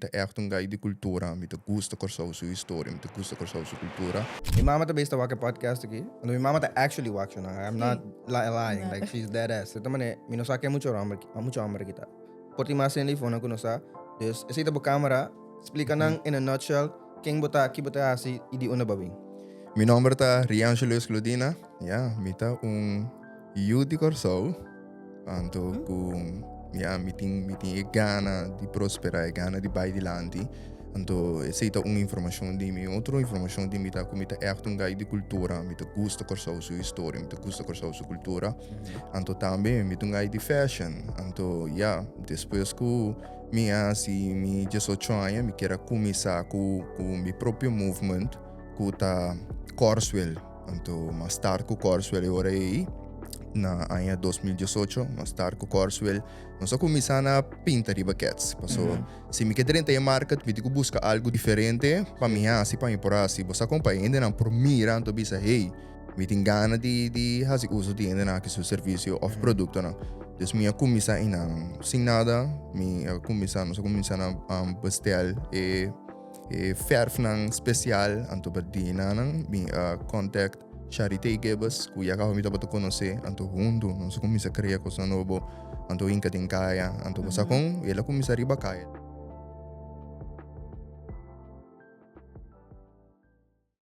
mita echt um guy de cultura, mita gusta corso sua história, mita gusta corso sua cultura. My mama ta based watch a podcast aqui. And my mama ta actually watch na. I'm not lying. No. Like she's dead ass. Ito man mino sa akin mucho amar kita. Porti mas yung phone ko no sa. Dus ito po camera. Explica nang in a nutshell. King buta si idi una babing. Mi nome Ta Riangelo Di mita youth de corso. Anto kung meeting gana di prosperar, gana di bai di lanti. Anto aceita informação de mim, outra informação de mim tá como mita echt guy de cultura, mita gusta corso sua história, mita gusta corso sua cultura. Anto também mita guy de fashion. Anto depois que mi 18 anos, mi quero começar com mi próprio movimento, que tá KORSWILL. Anto mas start com KORSWILL agora aí. Na ano 2018, nós estar com KORSWILL, nós começamos a pintar de baquetes. Se me quer ter marca, me digo busca algo diferente para mim, assim para mim por assim. Você acompanha ainda não por mira, então bisa hey, me tem gana de fazer uso de ainda na que seu serviço ou produto não. Então minha começa ainda sem nada, nós começamos a bestel e verf não especial, então para dina não, me contact charity givers, kuya ka humita ba to conhecer, anto hundo, não se começa a criar coisa nova, anto inka din kaya, anto basta kung ela começa a riba kaya.